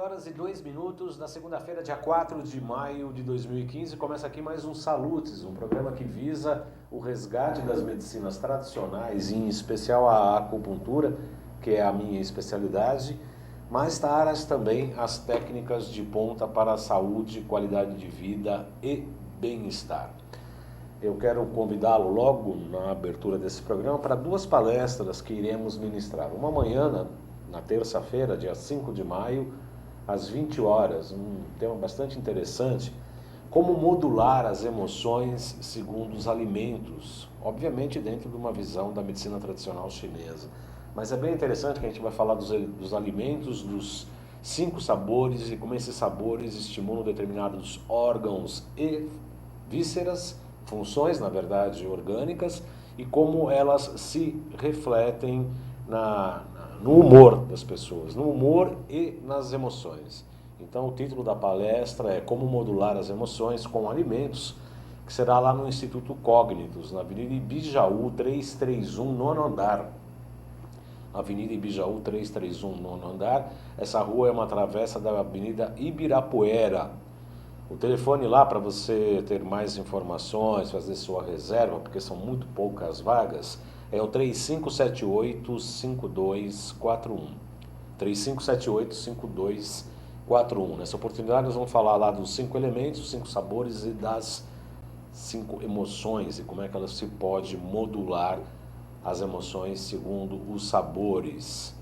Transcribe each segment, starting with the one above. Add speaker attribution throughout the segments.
Speaker 1: 7h02 da segunda-feira, dia 4 de maio de 2015, começa aqui mais um Salutes, um programa que visa o resgate das medicinas tradicionais, em especial a acupuntura, que é a minha especialidade, mas traz também as técnicas de ponta para a saúde, qualidade de vida e bem-estar. Eu quero convidá-lo logo na abertura desse programa para duas palestras que iremos ministrar. Uma manhã, na terça-feira, dia 5 de maio, às 20 horas, um tema bastante interessante, como modular as emoções segundo os alimentos, obviamente dentro de uma visão da medicina tradicional chinesa. Mas é bem interessante que a gente vai falar dos alimentos, dos 5 sabores e como esses sabores estimulam determinados órgãos e vísceras, funções, na verdade, orgânicas, e como elas se refletem no humor das pessoas, no humor e nas emoções. Então o título da palestra é Como Modular as Emoções com Alimentos, que será lá no Instituto Cognitus, na Avenida Ibijaú 331, nono andar. Avenida Ibijaú 331, nono andar. Essa rua é uma travessa da Avenida Ibirapuera. O telefone lá para você ter mais informações, fazer sua reserva, porque são muito poucas vagas, é o 3578-5241. 3578-5241. Nessa oportunidade nós vamos falar lá dos 5 elementos, 5 sabores e das 5 emoções e como é que elas se pode modular as emoções segundo os sabores.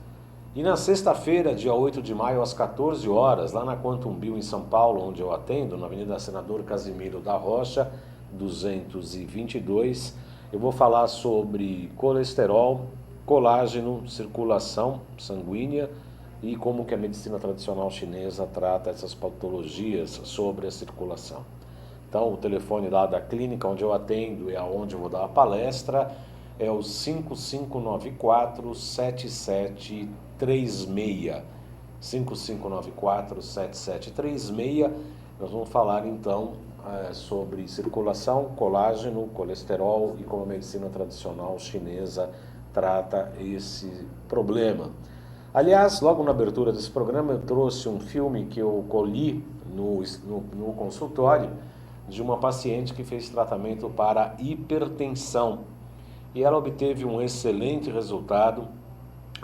Speaker 1: E na sexta-feira, dia 8 de maio, às 14 horas, lá na Quantum Bio, em São Paulo, onde eu atendo, na Avenida Senador Casimiro da Rocha, 222, eu vou falar sobre colesterol, colágeno, circulação sanguínea e como que a medicina tradicional chinesa trata essas patologias sobre a circulação. Então, o telefone lá da clínica onde eu atendo e aonde eu vou dar a palestra é o 5594-7736. 5594-7736. Nós vamos falar então sobre circulação, colágeno, colesterol e como a medicina tradicional chinesa trata esse problema. Aliás, logo na abertura desse programa eu trouxe um filme que eu colhi no consultório de uma paciente que fez tratamento para hipertensão e ela obteve um excelente resultado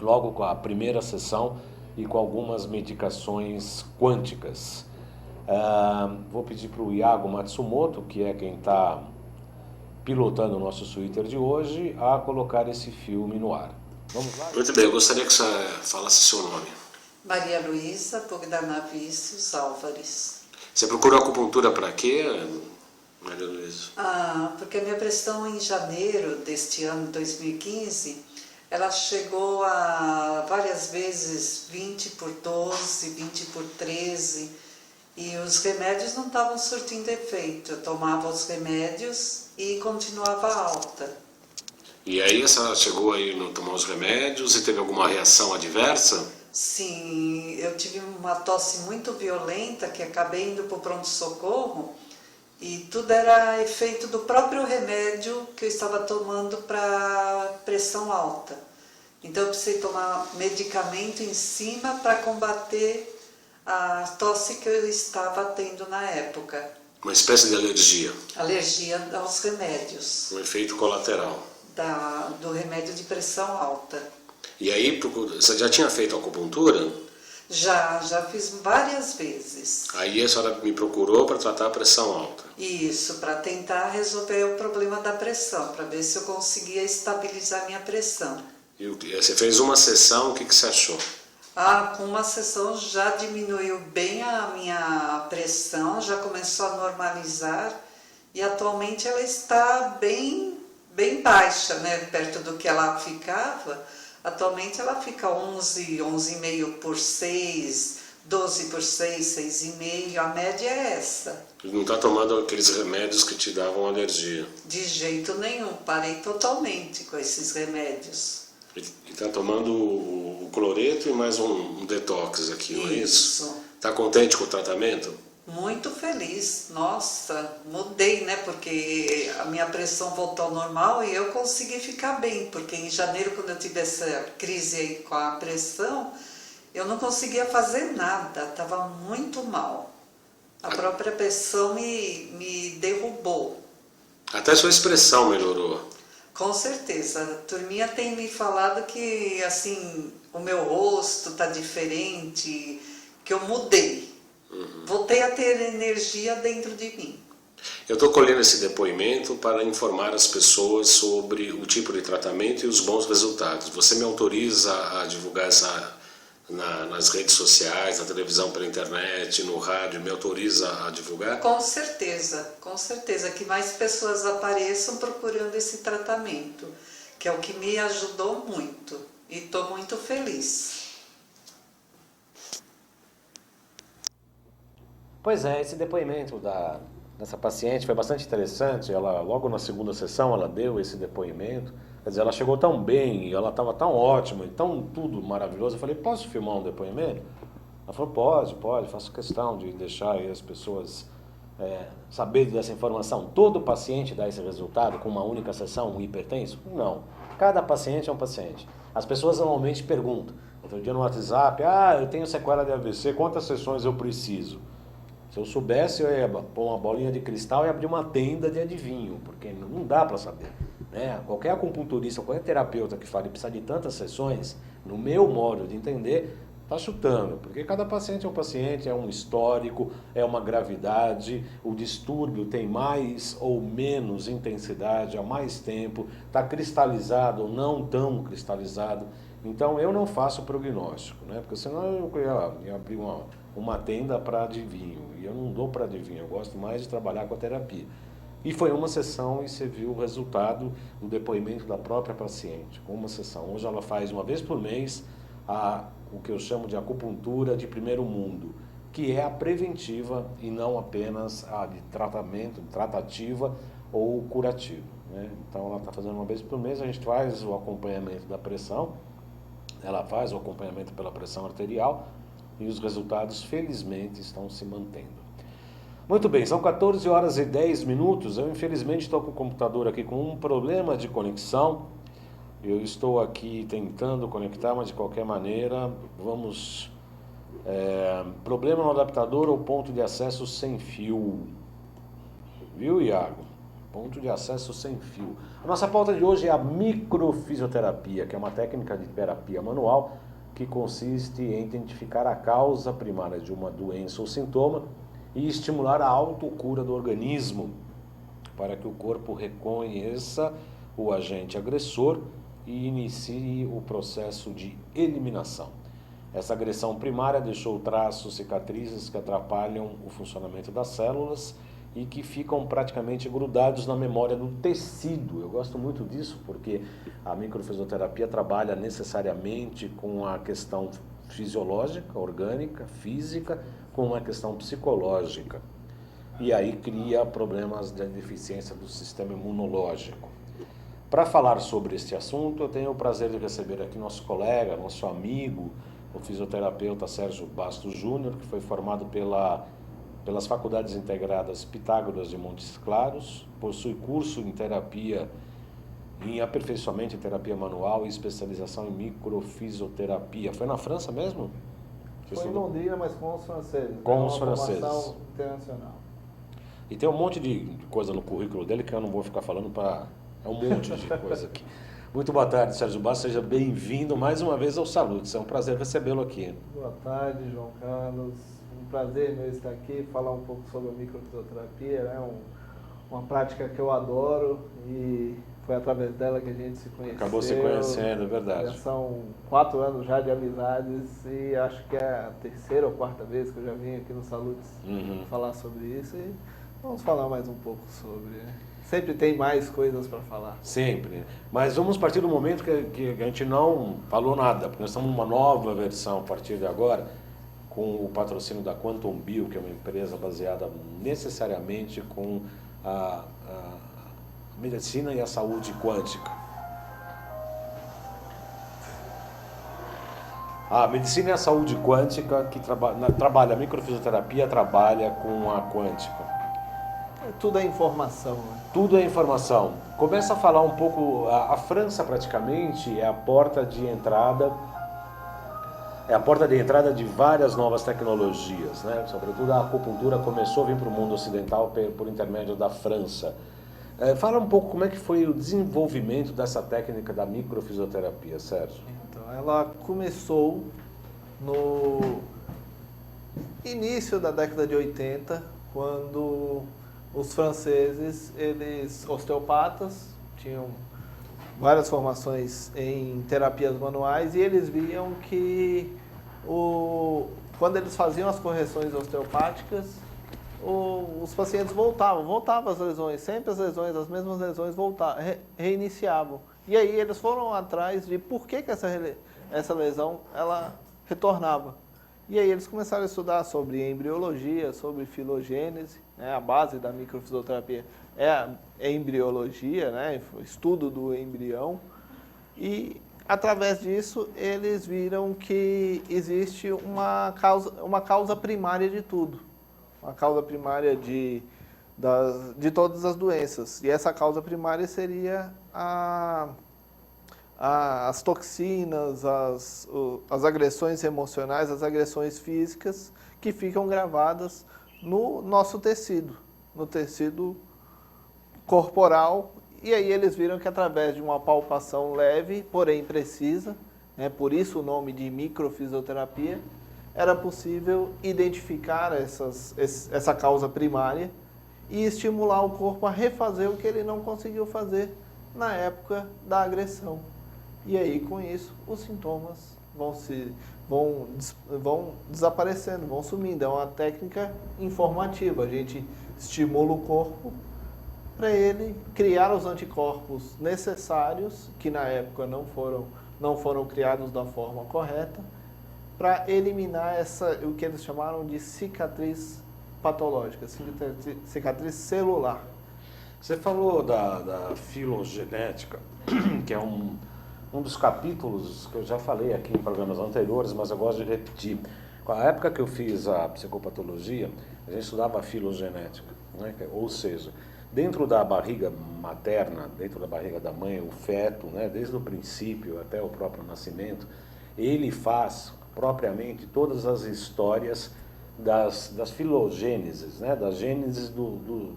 Speaker 1: logo com a primeira sessão e com algumas medicações quânticas. Vou pedir para o Iago Matsumoto, que é quem está pilotando o nosso Twitter de hoje, a colocar esse filme no ar. Vamos lá? Muito bem, eu gostaria que você falasse seu nome.
Speaker 2: Maria Luísa Bogdanavicius Álvares.
Speaker 1: Você procurou acupuntura para quê, Maria Luísa?
Speaker 2: Porque a minha pressão em janeiro deste ano, 2015, ela chegou a várias vezes 20/12, 20/13, e os remédios não estavam surtindo efeito. Eu tomava os remédios e continuava alta.
Speaker 1: E aí a senhora chegou aí a tomar os remédios e teve alguma reação adversa?
Speaker 2: Sim, eu tive uma tosse muito violenta que acabei indo para o pronto-socorro e tudo era efeito do próprio remédio que eu estava tomando para pressão alta. Então eu precisei tomar medicamento em cima para combater a tosse que eu estava tendo na época.
Speaker 1: Uma espécie de alergia?
Speaker 2: Alergia aos remédios.
Speaker 1: Um efeito colateral?
Speaker 2: Do remédio de pressão alta.
Speaker 1: E aí, você já tinha feito acupuntura?
Speaker 2: Já fiz várias vezes.
Speaker 1: Aí a senhora me procurou para tratar a pressão alta?
Speaker 2: Isso, para tentar resolver o problema da pressão, para ver se eu conseguia estabilizar minha pressão.
Speaker 1: E você fez uma sessão, o que você achou?
Speaker 2: Com uma sessão já diminuiu bem a minha pressão, já começou a normalizar e atualmente ela está bem baixa, né, perto do que ela ficava. Atualmente ela fica 11,5/6, 12/6, 6,5, a média é essa.
Speaker 1: E não está tomando aqueles remédios que te davam alergia?
Speaker 2: De jeito nenhum, parei totalmente com esses remédios.
Speaker 1: E está tomando o cloreto e mais um detox aqui, não é isso? Está contente com o tratamento?
Speaker 2: Muito feliz, nossa, mudei, né, porque a minha pressão voltou ao normal e eu consegui ficar bem, porque em janeiro, quando eu tive essa crise aí com a pressão, eu não conseguia fazer nada, estava muito mal. A própria pressão me derrubou.
Speaker 1: Até sua expressão melhorou.
Speaker 2: Com certeza. A turminha tem me falado que assim, o meu rosto está diferente, que eu mudei. Voltei a ter energia dentro de mim.
Speaker 1: Eu estou colhendo esse depoimento para informar as pessoas sobre o tipo de tratamento e os bons resultados. Você me autoriza a divulgar nas redes sociais, na televisão, pela internet, no rádio? Me autoriza a divulgar?
Speaker 2: Com certeza. Que mais pessoas apareçam procurando esse tratamento, que é o que me ajudou muito. E estou muito feliz.
Speaker 1: Pois é, esse depoimento dessa paciente foi bastante interessante. Ela, logo na segunda sessão, ela deu esse depoimento. Quer dizer, ela chegou tão bem, e ela estava tão ótima, e tão tudo maravilhoso. Eu falei, posso filmar um depoimento? Ela falou, pode, faço questão de deixar aí as pessoas saberem dessa informação. Todo paciente dá esse resultado com uma única sessão, um hipertenso? Não. Cada paciente é um paciente. As pessoas normalmente perguntam. Outro dia no WhatsApp, eu tenho sequela de AVC, quantas sessões eu preciso? Se eu soubesse, eu ia pôr uma bolinha de cristal e abrir uma tenda de adivinho, porque não dá para saber. Né? Qualquer acupunturista, qualquer terapeuta que fale precisa de tantas sessões, no meu modo de entender, está chutando, porque cada paciente é um paciente, é um histórico, é uma gravidade, o distúrbio tem mais ou menos intensidade há mais tempo, está cristalizado ou não tão cristalizado. Então eu não faço prognóstico, né? Porque senão eu ia abrir uma tenda para adivinho, e eu não dou para adivinho, eu gosto mais de trabalhar com a terapia. E foi uma sessão e você viu o resultado do depoimento da própria paciente, com uma sessão. Hoje ela faz uma vez por mês o que eu chamo de acupuntura de primeiro mundo, que é a preventiva e não apenas a de tratamento, tratativa ou curativa. Né? Então ela está fazendo uma vez por mês, a gente faz o acompanhamento da pressão, ela faz o acompanhamento pela pressão arterial e os resultados felizmente estão se mantendo. Muito bem, são 14 horas e 10 minutos, eu infelizmente estou com o computador aqui com um problema de conexão. Eu estou aqui tentando conectar, mas de qualquer maneira, vamos... problema no adaptador ou ponto de acesso sem fio. Viu, Iago? Ponto de acesso sem fio. A nossa pauta de hoje é a microfisioterapia, que é uma técnica de terapia manual que consiste em identificar a causa primária de uma doença ou sintoma e estimular a autocura do organismo para que o corpo reconheça o agente agressor e inicie o processo de eliminação. Essa agressão primária deixou traços, cicatrizes que atrapalham o funcionamento das células e que ficam praticamente grudados na memória do tecido. Eu gosto muito disso porque a microfisioterapia trabalha necessariamente com a questão fisiológica, orgânica, física, com uma questão psicológica. E aí cria problemas de deficiência do sistema imunológico. Para falar sobre este assunto, eu tenho o prazer de receber aqui nosso colega, nosso amigo, o fisioterapeuta Sérgio Bastos Júnior, que foi formado pelas Faculdades Integradas Pitágoras de Montes Claros, possui curso em terapia, em aperfeiçoamento em terapia manual e especialização em microfisioterapia. Foi na França mesmo?
Speaker 3: Foi em Londrina, mas com os franceses.
Speaker 1: Com os franceses.
Speaker 3: Formação internacional.
Speaker 1: E tem um monte de coisa no currículo dele que eu não vou ficar falando para... É um monte de coisa aqui. Muito boa tarde, Sérgio Bastos. Seja bem-vindo mais uma vez ao Salutes. É um prazer recebê-lo aqui.
Speaker 3: Boa tarde, João Carlos. Um prazer meu estar aqui, falar um pouco sobre a microfisioterapia. É uma prática que eu adoro e foi através dela que a gente se conheceu.
Speaker 1: Acabou se conhecendo, é verdade.
Speaker 3: Já são 4 anos já de amizades e acho que é a terceira ou quarta vez que eu já vim aqui no Salutes falar sobre isso. E vamos falar mais um pouco sobre... Sempre tem mais coisas para falar. Sempre.
Speaker 1: Mas vamos partir do momento que a gente não falou nada, porque nós estamos numa nova versão a partir de agora, com o patrocínio da Quantum Bio, que é uma empresa baseada necessariamente com a medicina e a saúde quântica. A medicina e a saúde quântica, que trabalha a microfisioterapia, trabalha com a quântica.
Speaker 3: Tudo é informação, né?
Speaker 1: Tudo é informação. Começa a falar um pouco, a França praticamente é a porta de entrada é a porta de entrada de várias novas tecnologias, né? Sobretudo a acupuntura começou a vir para o mundo ocidental por intermédio da França. Fala um pouco como é que foi o desenvolvimento dessa técnica da microfisioterapia, Sérgio.
Speaker 3: Então, ela começou no início da década de 80, quando os franceses, eles osteopatas, tinham várias formações em terapias manuais e eles viam que quando eles faziam as correções osteopáticas, os pacientes voltavam as lesões, sempre as mesmas lesões reiniciavam. E aí eles foram atrás de por que essa lesão ela retornava. E aí eles começaram a estudar sobre embriologia, sobre filogênese, né? A base da microfisioterapia é a embriologia, né? O estudo do embrião. E através disso eles viram que existe uma causa primária de tudo. Uma causa primária de todas as doenças. E essa causa primária seria as toxinas, as agressões emocionais, as agressões físicas que ficam gravadas no nosso tecido, no tecido corporal. E aí eles viram que através de uma palpação leve, porém precisa, né, por isso o nome de microfisioterapia, era possível identificar essa causa primária e estimular o corpo a refazer o que ele não conseguiu fazer na época da agressão. E aí, com isso, os sintomas vão desaparecendo, vão sumindo. É uma técnica informativa. A gente estimula o corpo para ele criar os anticorpos necessários, que na época não foram criados da forma correta, para eliminar o que eles chamaram de cicatriz patológica, cicatriz celular.
Speaker 1: Você falou da filogenética, que é um dos capítulos que eu já falei aqui em programas anteriores, mas eu gosto de repetir. Na época que eu fiz a psicopatologia, a gente estudava a filogenética, né? Ou seja, dentro da barriga materna, dentro da barriga da mãe, o feto, né? Desde o princípio até o próprio nascimento, ele faz propriamente todas as histórias das filogêneses, né? Das gêneses não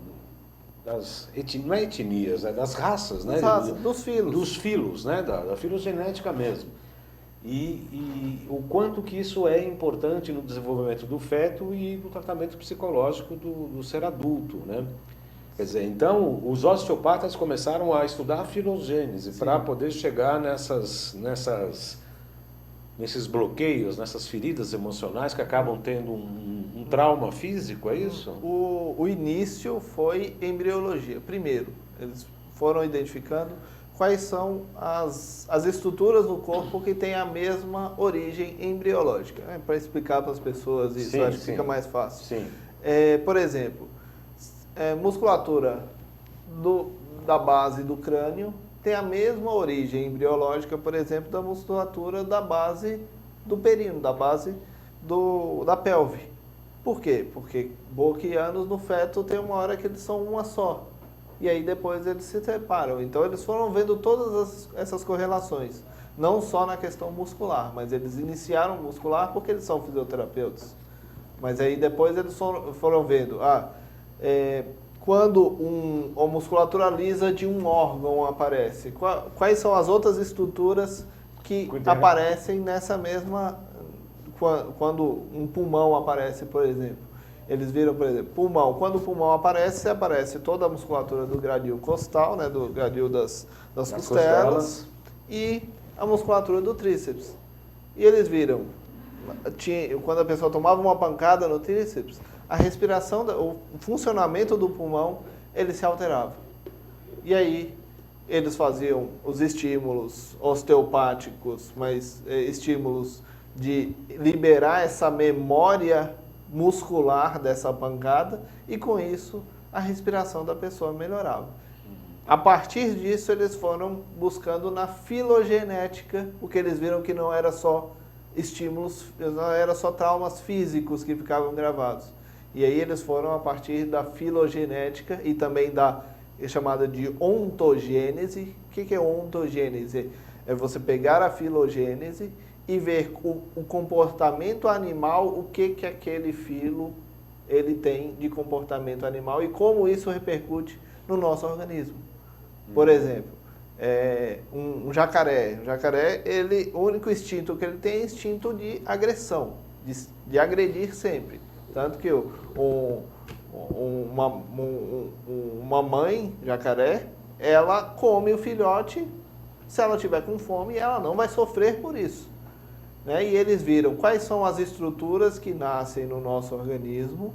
Speaker 1: é etnias, é das raças, né?
Speaker 3: Dos filos.
Speaker 1: Dos filos, né? Da filogenética mesmo. E o quanto que isso é importante no desenvolvimento do feto e no tratamento psicológico do ser adulto, né? Quer dizer, então, os osteopatas começaram a estudar a filogênese para poder chegar nesses bloqueios, nessas feridas emocionais que acabam tendo um trauma físico, é isso?
Speaker 3: O início foi embriologia. Primeiro, eles foram identificando quais são as estruturas do corpo que têm a mesma origem embriológica. Para explicar para as pessoas isso, acho que fica mais fácil.
Speaker 1: Sim.
Speaker 3: Por exemplo, musculatura da base do crânio tem a mesma origem embriológica, por exemplo, da musculatura da base do períneo, da base da pelve. Por quê? Porque boca e ânus no feto tem uma hora que eles são uma só. E aí depois eles se separam. Então eles foram vendo todas essas correlações. Não só na questão muscular, mas eles iniciaram muscular porque eles são fisioterapeutas. Mas aí depois eles foram vendo, quando uma musculatura lisa de um órgão aparece, quais são as outras estruturas que aparecem nessa mesma... Quando um pulmão aparece, por exemplo. Eles viram, por exemplo, pulmão. Quando o pulmão aparece toda a musculatura do gradil costal, né, do gradil das costelas, e a musculatura do tríceps. E eles viram, quando a pessoa tomava uma pancada no tríceps, a respiração, o funcionamento do pulmão, ele se alterava. E aí, eles faziam os estímulos osteopáticos, mas estímulos de liberar essa memória muscular dessa pancada, e com isso, a respiração da pessoa melhorava. A partir disso, eles foram buscando na filogenética, porque eles viram que não era só estímulos, não era só traumas físicos que ficavam gravados. E aí eles foram a partir da filogenética e também da chamada de ontogênese. O que é ontogênese? É você pegar a filogênese e ver o comportamento animal, o que aquele filo ele tem de comportamento animal e como isso repercute no nosso organismo. Por exemplo, um jacaré. O jacaré, o único instinto que ele tem é instinto de agressão, de agredir sempre. Tanto que uma mãe jacaré, ela come o filhote, se ela tiver com fome, ela não vai sofrer por isso. Né? E eles viram quais são as estruturas que nascem no nosso organismo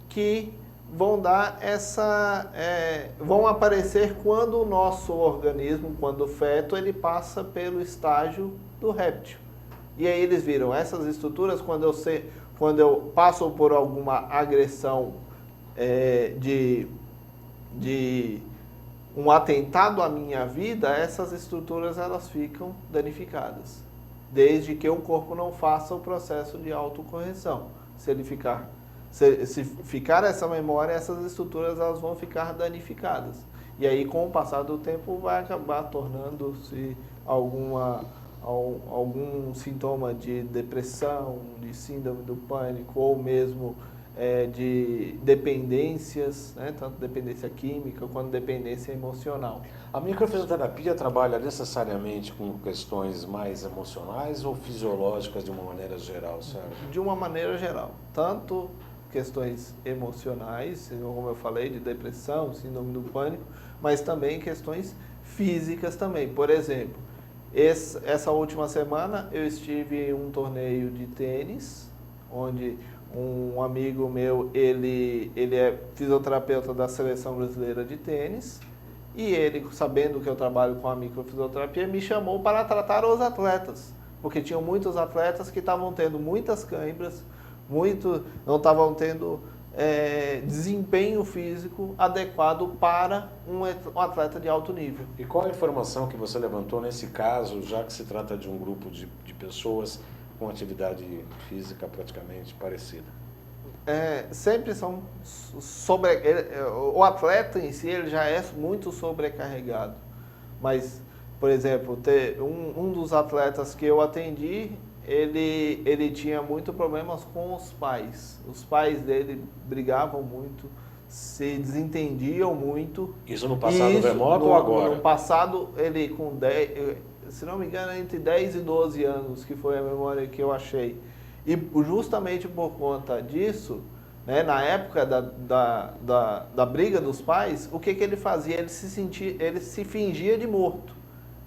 Speaker 3: que vão dar vão aparecer quando o nosso organismo, quando o feto, ele passa pelo estágio do réptil. E aí eles viram essas estruturas quando eu passo por alguma agressão de um atentado à minha vida, essas estruturas elas ficam danificadas, desde que o corpo não faça o processo de autocorreção. Se ficar essa memória, essas estruturas elas vão ficar danificadas. E aí, com o passar do tempo, vai acabar tornando-se algum sintoma de depressão, de síndrome do pânico, ou mesmo de dependências, né? Tanto dependência química quanto dependência emocional.
Speaker 1: A microfisioterapia trabalha necessariamente com questões mais emocionais ou fisiológicas de uma maneira geral, Sérgio?
Speaker 3: De uma maneira geral. Tanto questões emocionais, como eu falei, de depressão, síndrome do pânico, mas também questões físicas também. Por exemplo, essa última semana eu estive em um torneio de tênis, onde um amigo meu, ele é fisioterapeuta da Seleção Brasileira de Tênis, e ele, sabendo que eu trabalho com a microfisioterapia, me chamou para tratar os atletas, porque tinham muitos atletas que estavam tendo muitas câimbras, não estavam tendo desempenho físico adequado para um atleta de alto nível.
Speaker 1: E qual a informação que você levantou nesse caso, já que se trata de um grupo de pessoas com atividade física praticamente parecida?
Speaker 3: Sempre são o atleta em si ele já é muito sobrecarregado. Mas, por exemplo, um dos atletas que eu atendi, ele tinha muito problemas com os pais. Os pais dele brigavam muito, se desentendiam muito.
Speaker 1: Isso no passado remoto ou agora?
Speaker 3: No passado, ele com 10, se não me engano, entre 10 e 12 anos, que foi a memória que eu achei. E justamente por conta disso, né, na época da briga dos pais, o que ele fazia? Ele se fingia de morto.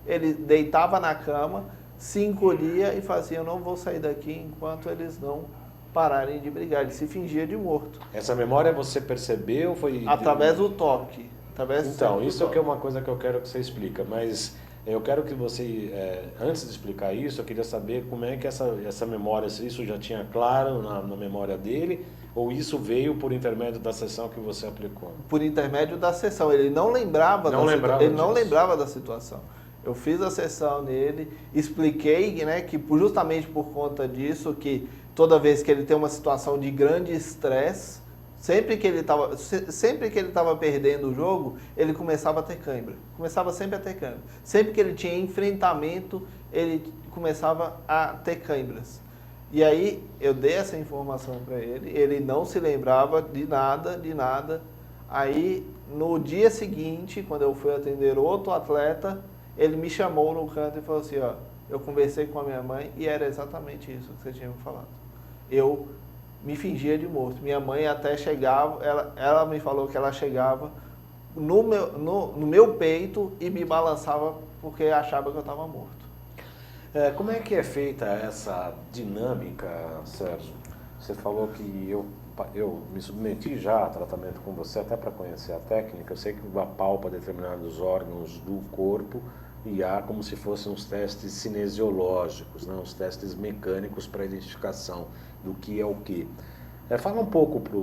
Speaker 3: Ele deitava na cama, se encolhia e fazia: eu não vou sair daqui enquanto eles não pararem de brigar. Ele se fingia de morto.
Speaker 1: Essa memória você percebeu?
Speaker 3: Através do toque.
Speaker 1: Então, isso é uma coisa que eu quero que você explique, mas eu quero que você, antes de explicar isso, eu queria saber como é que essa memória, se isso já tinha claro na memória dele, ou isso veio por intermédio da sessão que você aplicou?
Speaker 3: Por intermédio da sessão. Ele não lembrava da situação. Eu fiz a sessão nele, expliquei, né, que justamente por conta disso, que toda vez que ele tem uma situação de grande estresse, sempre que ele estava perdendo o jogo, ele começava a ter cãibra. Começava sempre a ter cãibra. Sempre que ele tinha enfrentamento, ele começava a ter cãibras. E aí eu dei essa informação para ele não se lembrava de nada. Aí no dia seguinte, quando eu fui atender outro atleta, ele me chamou no canto e falou assim: ó, eu conversei com a minha mãe e era exatamente isso que você tinha me falado. Eu me fingia de morto. Minha mãe até chegava, ela me falou que ela chegava no meu peito e me balançava porque achava que eu estava morto.
Speaker 1: Como é que é feita essa dinâmica, Sérgio? Você falou que eu me submeti já a tratamento com você, até para conhecer a técnica. Eu sei que apalpa determinados órgãos do corpo e há como se fossem uns testes cinesiológicos, né? Uns testes mecânicos para identificação do que é o que. Fala um pouco para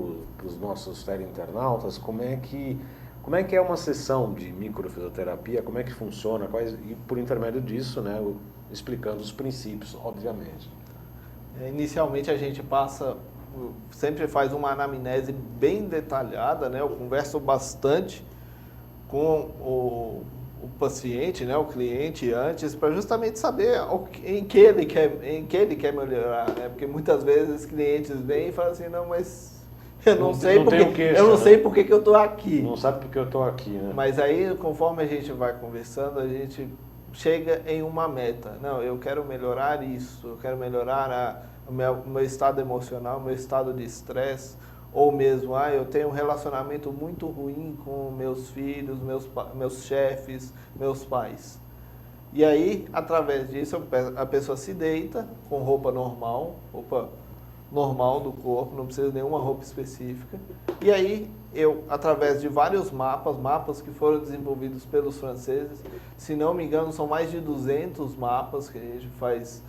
Speaker 1: os nossos teleinternautas como é que é uma sessão de microfisioterapia, como é que funciona, e por intermédio disso, né, explicando os princípios, obviamente.
Speaker 3: Inicialmente a gente sempre faz uma anamnese bem detalhada, né? Eu converso bastante com o paciente, né, o cliente antes, para justamente saber em que ele quer melhorar, né? Porque muitas vezes clientes vêm e falam assim, não, mas eu não sei porque que eu estou aqui.
Speaker 1: Não sabe porque eu estou aqui, né?
Speaker 3: Mas aí, conforme a gente vai conversando, a gente chega em uma meta. Não, eu quero melhorar isso, eu quero melhorar o meu estado emocional, o meu estado de estresse, ou mesmo, eu tenho um relacionamento muito ruim com meus filhos, meus chefes, meus pais. E aí, através disso, a pessoa se deita com roupa normal do corpo, não precisa de nenhuma roupa específica. E aí, eu, através de vários mapas que foram desenvolvidos pelos franceses, se não me engano, são mais de 200 mapas que a gente faz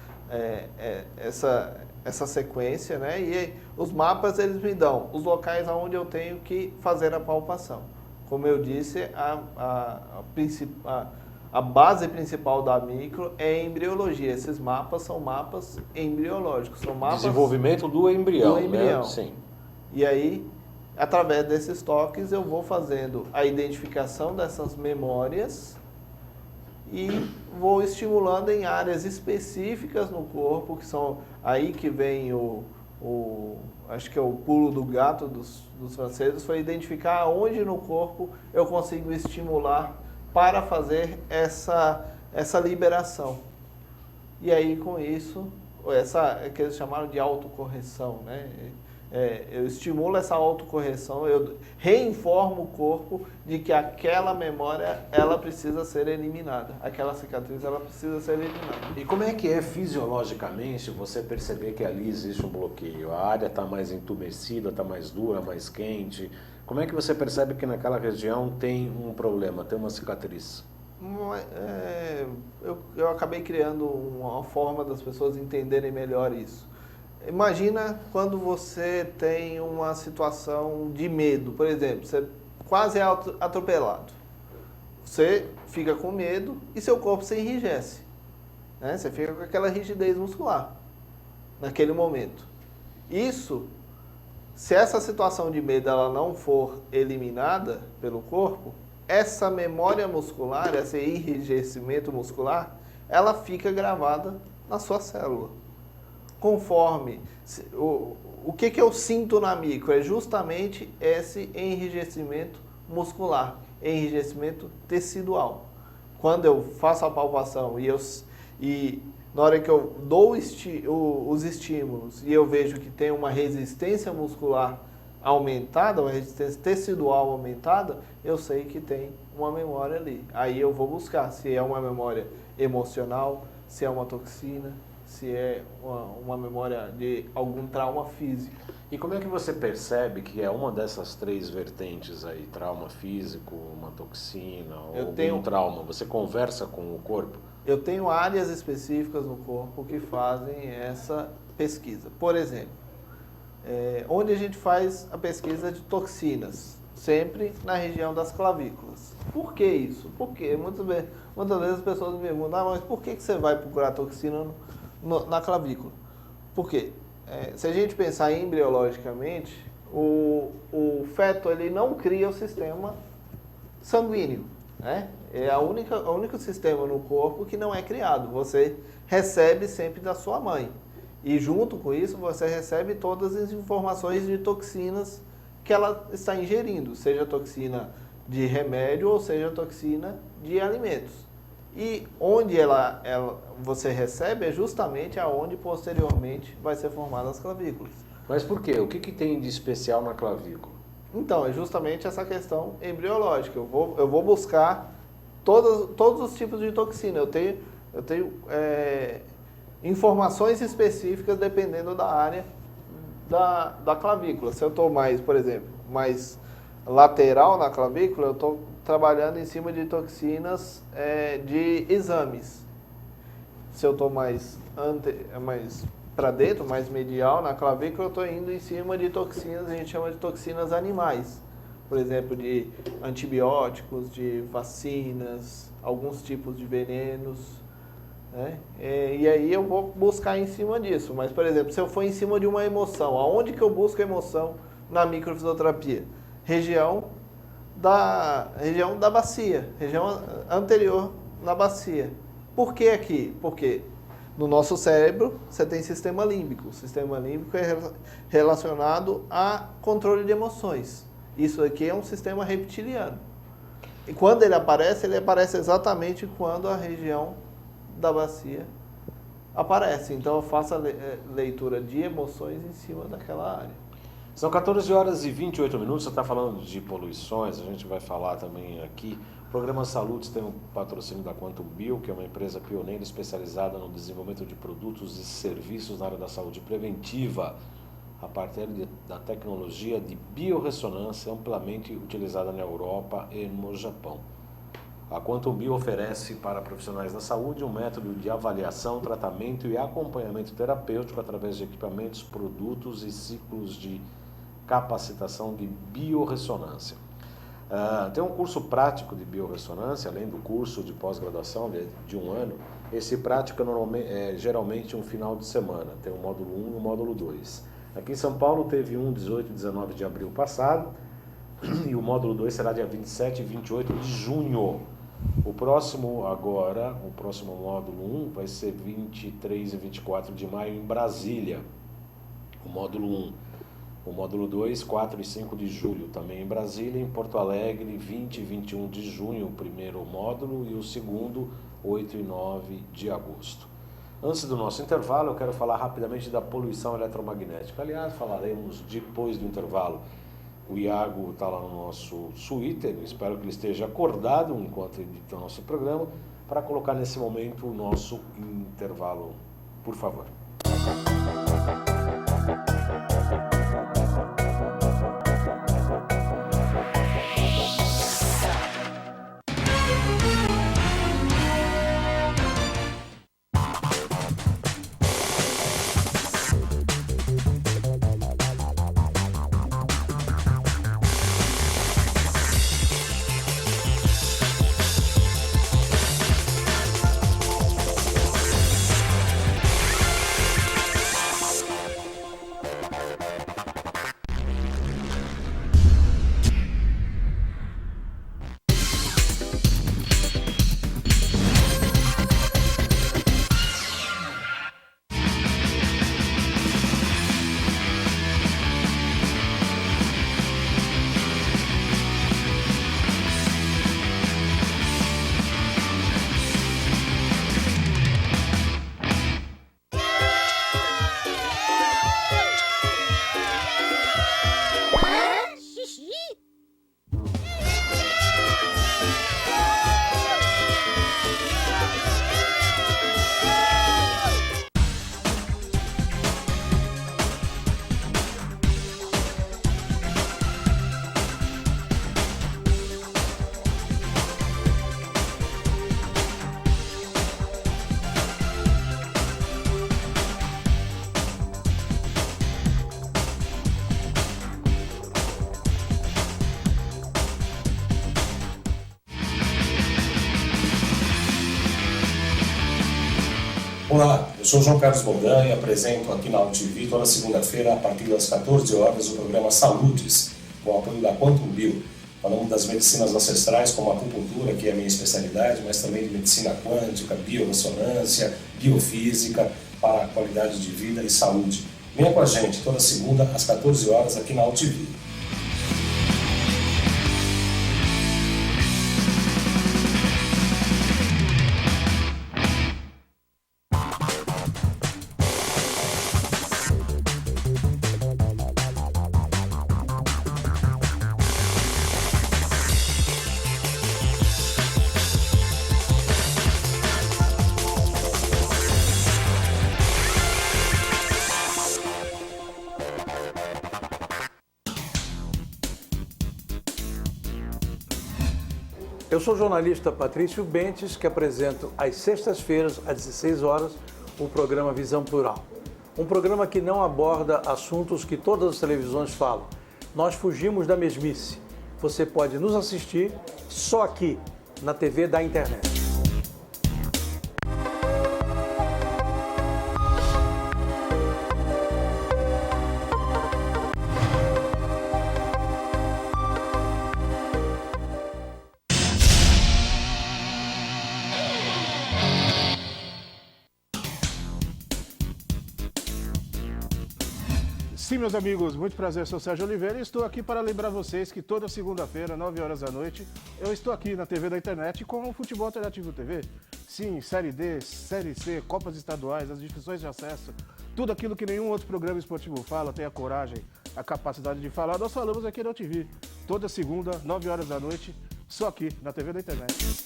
Speaker 3: essa sequência, né? E os mapas, eles me dão os locais onde eu tenho que fazer a palpação. Como eu disse, a base principal da micro é a embriologia. Esses mapas são mapas embriológicos, são mapas...
Speaker 1: Desenvolvimento do embrião,
Speaker 3: né?
Speaker 1: Sim.
Speaker 3: E aí, através desses toques, eu vou fazendo a identificação dessas memórias e vou estimulando em áreas específicas no corpo, que são aí que vem acho que é o pulo do gato dos franceses, foi identificar onde no corpo eu consigo estimular para fazer essa liberação. E aí, com isso, que eles chamaram de autocorreção, né? Eu estimulo essa autocorreção, eu reinformo o corpo de que aquela memória, ela precisa ser eliminada. Aquela cicatriz, ela precisa ser eliminada.
Speaker 1: E como é que é fisiologicamente você perceber que ali existe um bloqueio? A área está mais entumecida, está mais dura, mais quente? Como é que você percebe que naquela região tem um problema, tem uma cicatriz?
Speaker 3: Eu acabei criando uma forma das pessoas entenderem melhor isso. Imagina quando você tem uma situação de medo, por exemplo, você quase é atropelado. Você fica com medo e seu corpo se enrijece, né? Você fica com aquela rigidez muscular naquele momento. Isso, se essa situação de medo ela não for eliminada pelo corpo, essa memória muscular, esse enrijecimento muscular, ela fica gravada na sua célula. Conforme o que eu sinto na micro é justamente esse enrijecimento muscular, enrijecimento tecidual. Quando eu faço a palpação e na hora que eu dou os estímulos e eu vejo que tem uma resistência muscular aumentada, uma resistência tecidual aumentada, eu sei que tem uma memória ali. Aí eu vou buscar se é uma memória emocional, se é uma toxina, se é uma memória de algum trauma físico.
Speaker 1: E como é que você percebe que é uma dessas três vertentes aí, trauma físico, uma toxina ou algum trauma? Você conversa com o corpo?
Speaker 3: Eu tenho áreas específicas no corpo que fazem essa pesquisa. Por exemplo, onde a gente faz a pesquisa de toxinas? Sempre na região das clavículas. Por que isso? Porque muitas vezes as pessoas me perguntam, mas por que você vai procurar toxina na clavícula? Por quê? Se a gente pensar embriologicamente, o feto ele não cria o sistema sanguíneo, né? É o único sistema no corpo que não é criado. Você recebe sempre da sua mãe. E junto com isso você recebe todas as informações de toxinas que ela está ingerindo, seja toxina de remédio ou seja toxina de alimentos. E onde você recebe é justamente aonde posteriormente vai ser formada as clavículas.
Speaker 1: Mas por quê? O que tem de especial na clavícula?
Speaker 3: Então, é justamente essa questão embriológica. Eu vou buscar todos os tipos de toxina. Eu tenho informações específicas dependendo da área da clavícula. Se eu estou por exemplo, mais lateral na clavícula, eu estou trabalhando em cima de toxinas de exames. Se eu estou mais para dentro, mais medial na clavícula, eu estou indo em cima de toxinas, a gente chama de toxinas animais. Por exemplo, de antibióticos, de vacinas, alguns tipos de venenos, né? E aí eu vou buscar em cima disso. Mas, por exemplo, se eu for em cima de uma emoção, aonde que eu busco a emoção na microfisioterapia? Região da região da bacia, região anterior da bacia. Por que aqui? Porque no nosso cérebro você tem sistema límbico. O sistema límbico é relacionado a controle de emoções. Isso aqui é um sistema reptiliano. E quando ele aparece exatamente quando a região da bacia aparece. Então eu faço a leitura de emoções em cima daquela área.
Speaker 1: São 14 horas e 28 minutos, você está falando de poluições, a gente vai falar também aqui. O programa Saludes tem um patrocínio da Quantum Bio, que é uma empresa pioneira especializada no desenvolvimento de produtos e serviços na área da saúde preventiva, a partir da tecnologia de biorressonância amplamente utilizada na Europa e no Japão. A Quantum Bio oferece para profissionais da saúde um método de avaliação, tratamento e acompanhamento terapêutico através de equipamentos, produtos e ciclos de capacitação de biorressonância. Tem um curso prático de biorressonância, além do curso de pós-graduação de 1 ano. Esse prático é geralmente um final de semana, tem o módulo 1 e o módulo 2. Aqui em São Paulo teve 18 e 19 de abril passado, e o módulo 2 será dia 27 e 28 de junho. O próximo módulo 1 vai ser 23 e 24 de maio em Brasília, o módulo 1. O módulo 2, 4 e 5 de julho, também em Brasília. Em Porto Alegre, 20 e 21 de junho, o primeiro módulo, e o segundo, 8 e 9 de agosto. Antes do nosso intervalo, eu quero falar rapidamente da poluição eletromagnética. Aliás, falaremos depois do intervalo. O Iago está lá no nosso Twitter, espero que ele esteja acordado enquanto edita o nosso programa, para colocar nesse momento o nosso intervalo, por favor.
Speaker 4: Olá, eu sou João Carlos Boldan e apresento aqui na UTV toda segunda-feira, a partir das 14 horas, o programa Saludes, com o apoio da Quantum Bio. Falamos das medicinas ancestrais, como a acupuntura, que é a minha especialidade, mas também de medicina quântica, biorressonância, biofísica, para a qualidade de vida e saúde. Venha com a gente toda segunda, às 14 horas, aqui na UTV.
Speaker 5: Eu sou o jornalista Patrício Bentes, que apresento às sextas-feiras, às 16 horas, o programa Visão Plural. Um programa que não aborda assuntos que todas as televisões falam. Nós fugimos da mesmice. Você pode nos assistir só aqui, na TV da internet.
Speaker 6: Sim, meus amigos, muito prazer, sou Sérgio Oliveira e estou aqui para lembrar vocês que toda segunda-feira, 9 horas da noite, eu estou aqui na TV da internet com o Futebol Alternativo TV. Sim, Série D, Série C, Copas Estaduais, as discussões de acesso, tudo aquilo que nenhum outro programa esportivo fala, tem a coragem, a capacidade de falar, nós falamos aqui na TV. Toda segunda, 9 horas da noite, só aqui na TV da internet.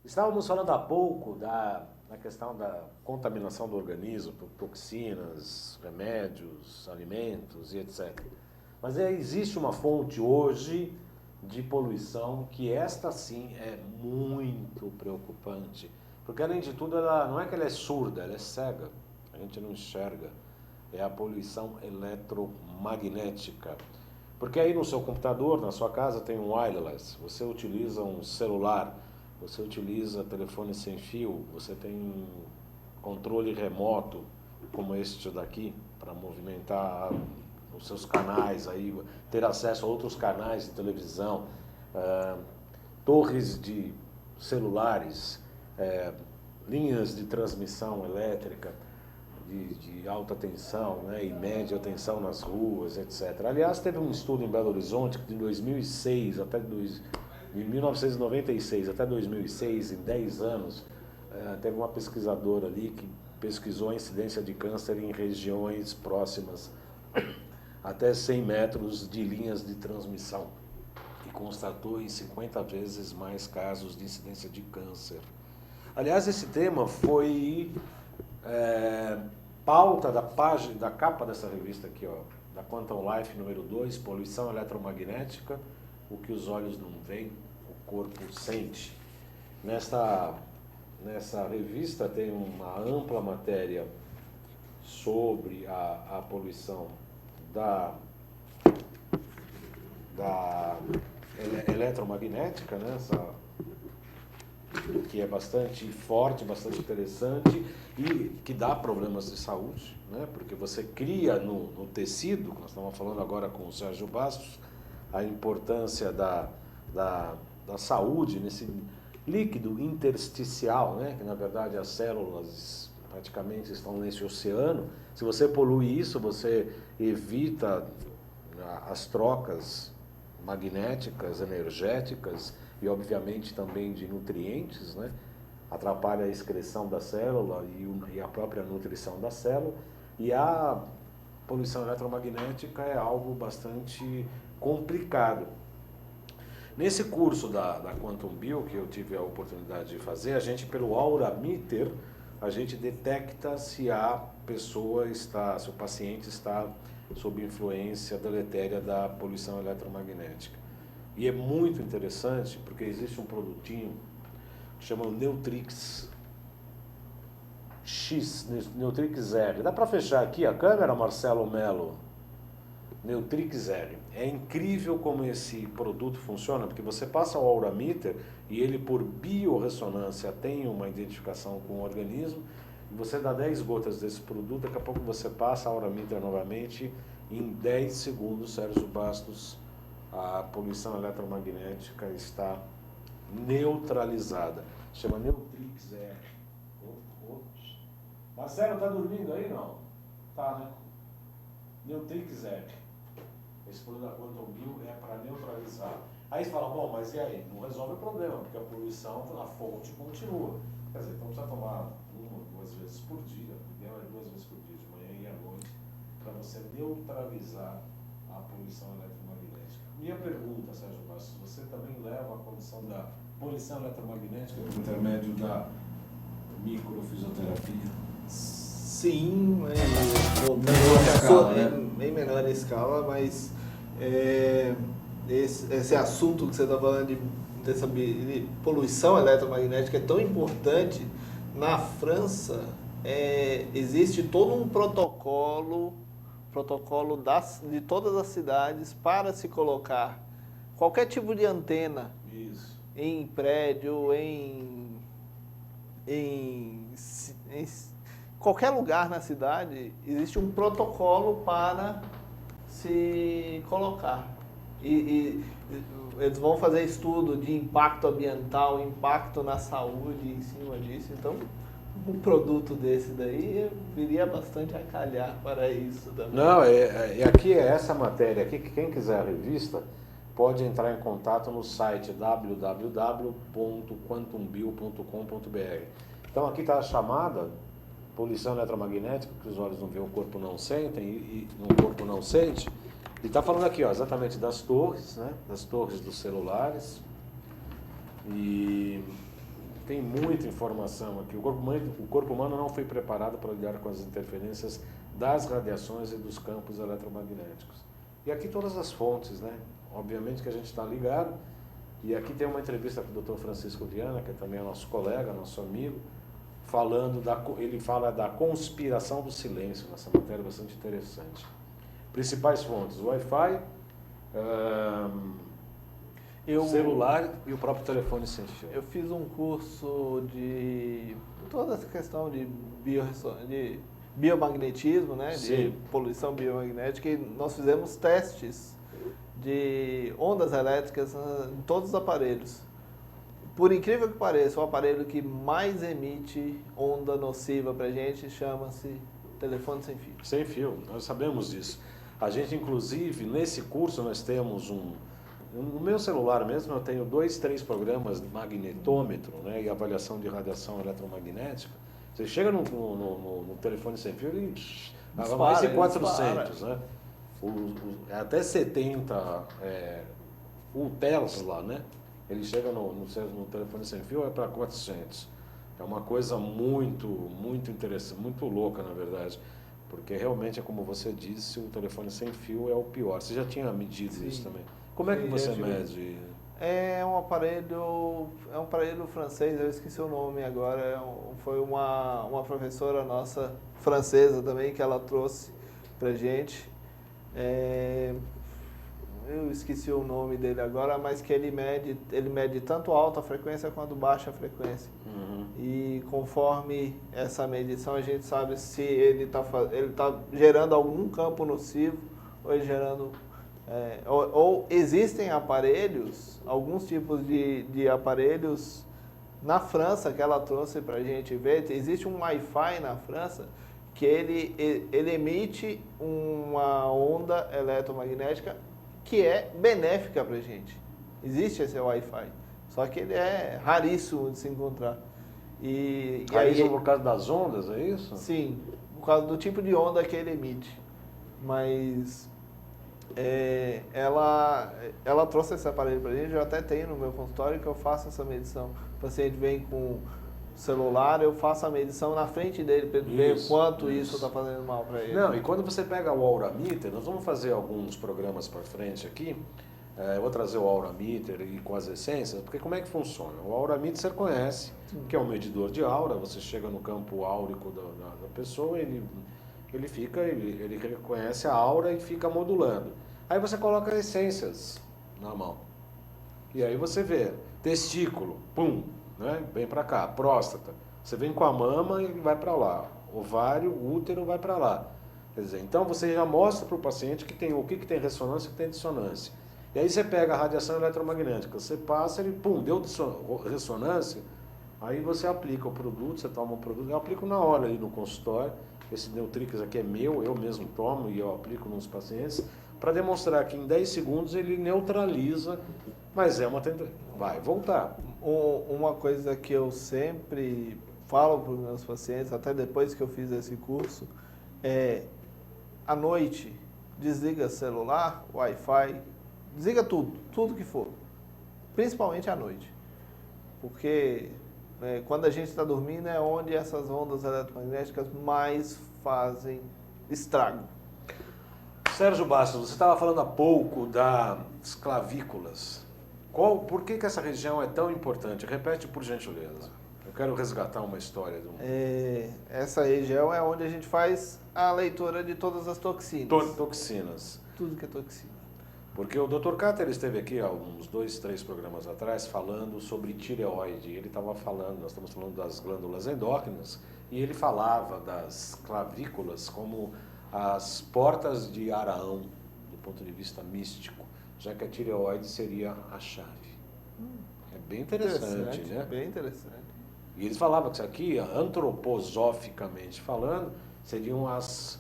Speaker 1: Estávamos falando há pouco da questão da contaminação do organismo por toxinas, remédios, alimentos e etc. Mas existe uma fonte hoje de poluição que esta sim é muito preocupante. Porque além de tudo, ela não é que ela é surda, ela é cega. A gente não enxerga. É a poluição eletromagnética. Porque aí no seu computador, na sua casa, tem um wireless. Você utiliza um celular. Você utiliza telefone sem fio, você tem controle remoto, como este daqui, para movimentar os seus canais, aí, ter acesso a outros canais de televisão, torres de celulares, linhas de transmissão elétrica de alta tensão, né, e média tensão nas ruas, etc. Aliás, teve um estudo em Belo Horizonte que de 2006 até de 1996 até 2006, em 10 anos, teve uma pesquisadora ali que pesquisou a incidência de câncer em regiões próximas até 100 metros de linhas de transmissão e constatou em 50 vezes mais casos de incidência de câncer. Aliás, esse tema foi pauta da capa dessa revista aqui, ó, da Quantum Life número 2, Poluição Eletromagnética, o que os olhos não veem, o corpo sente. Nessa revista tem uma ampla matéria sobre a poluição da eletromagnética, né? Que é bastante forte, bastante interessante e que dá problemas de saúde, né? Porque você cria no tecido, nós estamos falando agora com o Sérgio Bastos, a importância da saúde nesse líquido intersticial, né? Que na verdade as células praticamente estão nesse oceano. Se você polui isso, você evita as trocas magnéticas, energéticas e obviamente também de nutrientes, né? Atrapalha a excreção da célula e a própria nutrição da célula. E a poluição eletromagnética é algo bastante complicado. Nesse curso da Quantum Bio, que eu tive a oportunidade de fazer, a gente, pelo aurameter, a gente detecta se se o paciente está sob influência deletéria da poluição eletromagnética. E é muito interessante, porque existe um produtinho que chama Neutrix X, Neutrix L. Dá para fechar aqui a câmera, Marcelo Melo? Neutrix L. É incrível como esse produto funciona, porque você passa o aurameter e ele, por biorressonância, tem uma identificação com o organismo, e você dá 10 gotas desse produto, daqui a pouco você passa a aurameter novamente, e em 10 segundos, Sérgio Bastos, a poluição eletromagnética está neutralizada. Chama Neutrix L. Marcelo, tá dormindo aí, não? Tá, né? Neutrix L. Esse produto da Quantum Bio é para neutralizar. Aí você fala, bom, mas e aí? Não resolve o problema, porque a poluição na fonte continua. Quer dizer, então precisa tomar 1 ou 2 vezes por dia, o ideal é 2 vezes por dia, de manhã e à noite, para você neutralizar a poluição eletromagnética. Minha pergunta, Sérgio Bastos, você também leva a condição da poluição eletromagnética por intermédio da microfisioterapia?
Speaker 3: Sim, bem menor escala, mas esse assunto que você está falando dessa poluição eletromagnética é tão importante. Na França existe todo um protocolo de todas as cidades para se colocar qualquer tipo de antena em prédio, em em qualquer lugar na cidade, existe um protocolo para se colocar. E eles vão fazer estudo de impacto ambiental, impacto na saúde em cima disso. Então, um produto desse daí viria bastante a calhar para isso também.
Speaker 1: Não, e aqui é essa matéria aqui, que quem quiser a revista pode entrar em contato no site www.quantumbio.com.br. Então aqui está a chamada poluição eletromagnética, que os olhos não veem, o corpo não sentem, e o corpo não sente. E está falando aqui, ó, exatamente das torres, né? Das torres dos celulares. E tem muita informação aqui. O corpo humano não foi preparado para lidar com as interferências das radiações e dos campos eletromagnéticos. E aqui todas as fontes, né? Obviamente que a gente está ligado. E aqui tem uma entrevista com o Dr. Francisco Viana, que também é nosso colega, nosso amigo, ele fala da conspiração do silêncio, nessa matéria bastante interessante. Principais fontes: Wi-Fi, celular e o próprio telefone sem fio.
Speaker 3: Eu fiz um curso de toda essa questão de biomagnetismo, né?
Speaker 1: Sim.
Speaker 3: De poluição biomagnética, e nós fizemos testes de ondas elétricas em todos os aparelhos. Por incrível que pareça, o aparelho que mais emite onda nociva para a gente chama-se telefone sem fio.
Speaker 1: Sem fio, nós sabemos disso. A gente, inclusive, nesse curso nós temos no meu celular mesmo, eu tenho 2, 3 programas de magnetômetro, né, e avaliação de radiação eletromagnética. Você chega no telefone sem fio, ele vai mais de 400, né? Até 70 o Tesla, né? Ele chega no telefone sem fio, é para 400. É uma coisa muito, muito interessante, muito louca, na verdade. Porque realmente é como você disse, o telefone sem fio é o pior. Você já tinha medido isso também? Como é que você mede?
Speaker 3: É um aparelho francês, eu esqueci o nome agora. Foi uma professora nossa francesa também que ela trouxe pra gente. Eu esqueci o nome dele agora, mas que ele mede tanto alta frequência quanto baixa frequência.
Speaker 1: Uhum.
Speaker 3: E conforme essa medição, a gente sabe se ele tá gerando algum campo nocivo ou ele gerando... ou existem aparelhos, alguns tipos de aparelhos na França que ela trouxe para a gente ver. Existe um Wi-Fi na França que ele emite uma onda eletromagnética que é benéfica para a gente. Existe esse Wi-Fi, só que ele é raríssimo de se encontrar.
Speaker 1: Raríssimo por causa das ondas, é isso?
Speaker 3: Sim, por causa do tipo de onda que ele emite. Mas ela trouxe esse aparelho para a gente, eu até tenho no meu consultório que eu faço essa medição. O paciente vem com celular, eu faço a medição na frente dele para ele ver quanto isso está fazendo mal para ele.
Speaker 1: Não, e quando você pega o aurameter, nós vamos fazer alguns programas para frente aqui, eu vou trazer o aurameter e com as essências, porque como é que funciona? O aurameter você conhece, que é um medidor de aura, você chega no campo áurico da pessoa, ele reconhece a aura e fica modulando. Aí você coloca essências na mão, e aí você vê testículo, pum, né? Vem para cá, próstata, você vem com a mama e vai para lá, ovário, útero vai para lá. Quer dizer, então você já mostra para o paciente que tem o que tem ressonância e o que tem dissonância. E aí você pega a radiação eletromagnética, você passa, ele, pum, deu ressonância, aí você aplica o produto, você toma o produto, eu aplico na hora ali no consultório. Esse Neutrix aqui é meu, eu mesmo tomo e eu aplico nos pacientes, para demonstrar que em 10 segundos ele neutraliza, mas é uma tentativa. Vai voltar.
Speaker 3: Uma coisa que eu sempre falo para os meus pacientes, até depois que eu fiz esse curso, à noite, desliga celular, Wi-Fi, desliga tudo que for, principalmente à noite. Porque quando a gente está dormindo é onde essas ondas eletromagnéticas mais fazem estrago.
Speaker 1: Sérgio Bastos, você estava falando há pouco das clavículas. Por que essa região é tão importante? Repete, por gentileza. Eu quero resgatar uma história.
Speaker 3: Essa região é onde a gente faz a leitura de todas as toxinas.
Speaker 1: Toxinas.
Speaker 3: Tudo que é toxina.
Speaker 1: Porque o Dr. Cáter esteve aqui há uns 2, 3 programas atrás falando sobre tireoide. Ele estava falando, nós estamos falando das glândulas endócrinas, e ele falava das clavículas como as portas de Araão, do ponto de vista místico, já que a tireoide seria a chave. É bem interessante, né?
Speaker 3: Bem interessante.
Speaker 1: E eles falavam que isso aqui, antroposoficamente falando, seriam as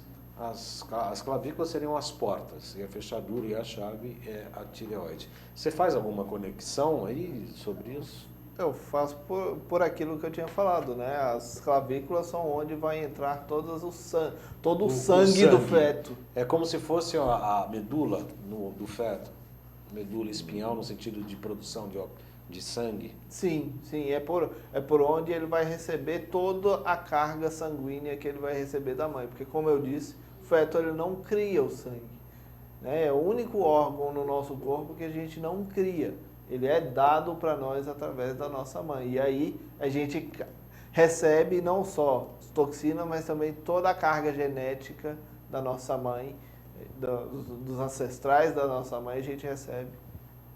Speaker 1: clavículas seriam as portas, e a fechadura e a chave é a tireoide. Você faz alguma conexão aí sobre isso?
Speaker 3: Eu faço por aquilo que eu tinha falado, né? As clavículas são onde vai entrar todo o sangue do feto.
Speaker 1: É como se fosse a medula do feto, medula espinhal no sentido de produção de sangue.
Speaker 3: Sim, é por onde ele vai receber toda a carga sanguínea que ele vai receber da mãe. Porque, como eu disse, o feto ele não cria o sangue, né? É o único órgão no nosso corpo que a gente não cria. Ele é dado para nós através da nossa mãe. E aí a gente recebe não só toxina, mas também toda a carga genética da nossa mãe, dos ancestrais da nossa mãe, a gente recebe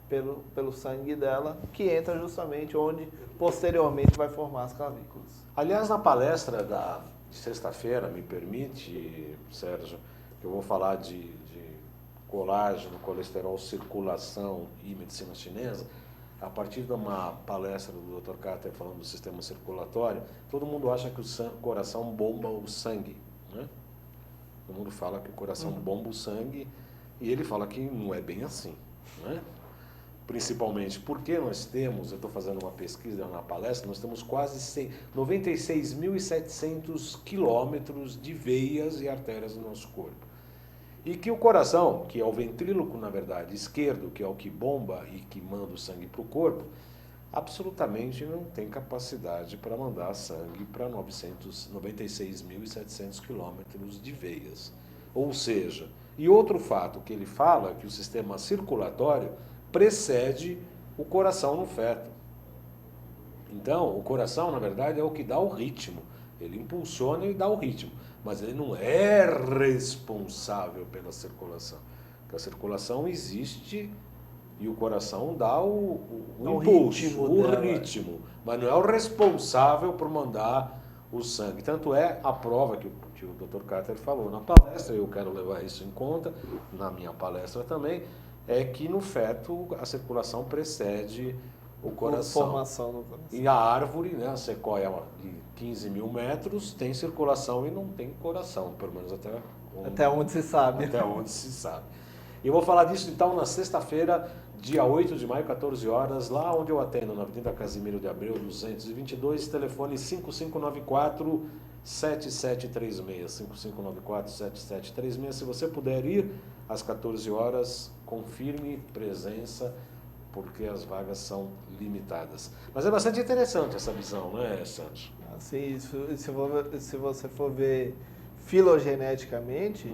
Speaker 3: pelo sangue dela, que entra justamente onde posteriormente vai formar as clavículas.
Speaker 1: Aliás, na palestra de sexta-feira, me permite, Sérgio, que eu vou falar de colágeno, colesterol, circulação e medicina chinesa, a partir de uma palestra do Dr. Cáter falando do sistema circulatório, todo mundo acha que o coração bomba o sangue, né? Todo mundo fala que o coração bomba o sangue, e ele fala que não é bem assim, né? Principalmente porque nós temos, eu estou fazendo uma pesquisa na palestra, nós temos quase 96.700 quilômetros de veias e artérias no nosso corpo. E que o coração, que é o ventríloco, na verdade, esquerdo, que é o que bomba e que manda o sangue para o corpo, absolutamente não tem capacidade para mandar sangue para 96.700 quilômetros de veias. Ou seja, e outro fato que ele fala, que o sistema circulatório precede o coração no feto. Então, o coração, na verdade, é o que dá o ritmo. Ele impulsiona e dá o ritmo, mas ele não é responsável pela circulação. Porque a circulação existe e o coração dá o impulso, o ritmo, mas não é o responsável por mandar o sangue. Tanto é a prova que o Dr. Cáter falou na palestra, eu quero levar isso em conta, na minha palestra também, é que no feto a circulação precede o coração.
Speaker 3: Formação no coração.
Speaker 1: E a árvore, né, a sequoia de 15 mil metros, tem circulação e não tem coração, pelo menos até
Speaker 3: onde se sabe.
Speaker 1: Até onde se sabe. E eu vou falar disso então na sexta-feira, dia 8 de maio, 14 horas, lá onde eu atendo, na Avenida Casimiro de Abreu, 222, telefone 5594-7736. 5594-7736. Se você puder ir às 14 horas, confirme presença, porque as vagas são limitadas. Mas é bastante interessante essa visão, não é, Santos?
Speaker 3: Sim, se você for ver filogeneticamente,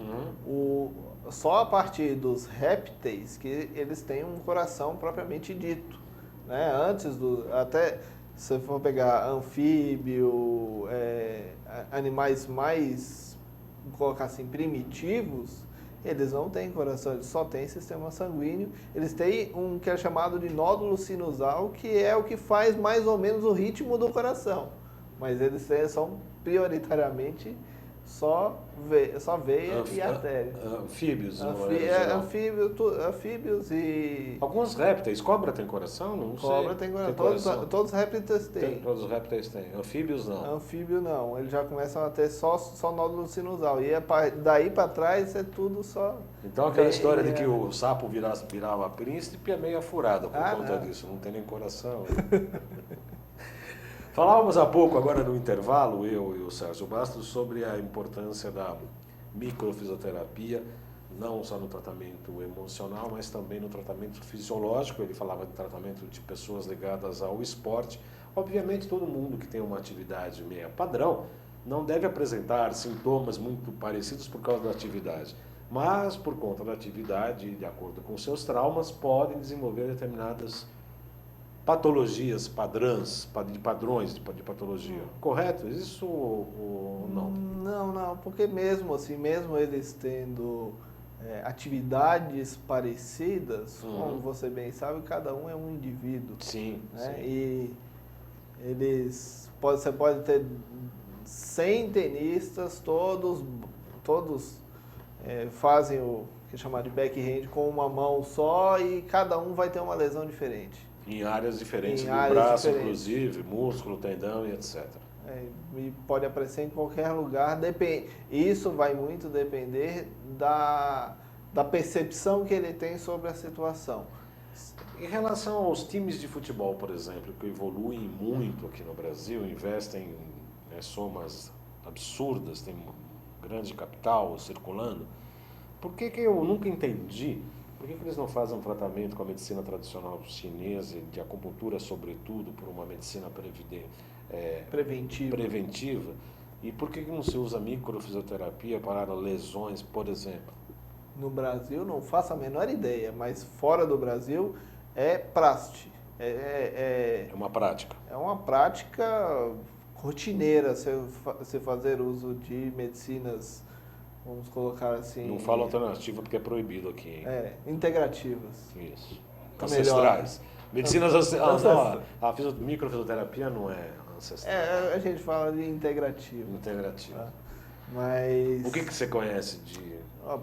Speaker 3: só a partir dos répteis que eles têm um coração propriamente dito, né? Antes até se for pegar anfíbio, animais mais, vou colocar assim, primitivos, eles não têm coração, eles só têm sistema sanguíneo. Eles têm um que é chamado de nódulo sinusal, que é o que faz mais ou menos o ritmo do coração. Mas eles são prioritariamente só veia e artéria.
Speaker 1: Anfíbios,
Speaker 3: anfíbios e...
Speaker 1: Alguns répteis. Cobra tem coração? Não sei.
Speaker 3: Cobra tem coração. Todos os répteis têm.
Speaker 1: Todos os répteis têm. Anfíbios não.
Speaker 3: Anfíbio não. Eles já começam a ter só nódulo sinusal. E daí para trás é tudo só...
Speaker 1: Então aquela história de que o sapo virava príncipe é meio furada por conta disso. Não tem nem coração. Falávamos há pouco, agora no intervalo, eu e o Sérgio Bastos, sobre a importância da microfisioterapia, não só no tratamento emocional, mas também no tratamento fisiológico. Ele falava de tratamento de pessoas ligadas ao esporte. Obviamente, todo mundo que tem uma atividade meia padrão não deve apresentar sintomas muito parecidos por causa da atividade. Mas, por conta da atividade, de acordo com seus traumas, podem desenvolver determinadas patologias, padrões de patologia. Correto? Isso ou não?
Speaker 3: Não, porque mesmo assim, mesmo eles tendo atividades parecidas, como você bem sabe, cada um é um indivíduo.
Speaker 1: Sim,
Speaker 3: Né?
Speaker 1: sim.
Speaker 3: E você pode ter 100 tenistas, todos fazem o que é chamado de backhand com uma mão só e cada um vai ter uma lesão diferente.
Speaker 1: Em áreas diferentes
Speaker 3: Em
Speaker 1: do
Speaker 3: áreas
Speaker 1: braço,
Speaker 3: diferentes.
Speaker 1: inclusive, músculo, tendão e etc.
Speaker 3: E pode aparecer em qualquer lugar. Isso vai muito depender da percepção que ele tem sobre a situação.
Speaker 1: Em relação aos times de futebol, por exemplo, que evoluem muito aqui no Brasil, investem somas absurdas, tem um grande capital circulando, por que eu nunca entendi, por que eles não fazem um tratamento com a medicina tradicional chinesa, de acupuntura sobretudo, por uma medicina preventiva, e por que não se usa microfisioterapia para lesões, por exemplo?
Speaker 3: No Brasil, não faço a menor ideia, mas fora do Brasil é praste.
Speaker 1: É uma prática.
Speaker 3: É uma prática rotineira você fazer uso de medicinas, vamos colocar assim...
Speaker 1: Não falo alternativa porque é proibido aqui, hein?
Speaker 3: Integrativas.
Speaker 1: Isso.
Speaker 3: Tá
Speaker 1: Ancestrais. Medicinas ancestrais.
Speaker 3: Ancestrais.
Speaker 1: A microfisioterapia não é ancestral.
Speaker 3: A gente fala de integrativa.
Speaker 1: Integrativa.
Speaker 3: Tá? Mas...
Speaker 1: O que você conhece de...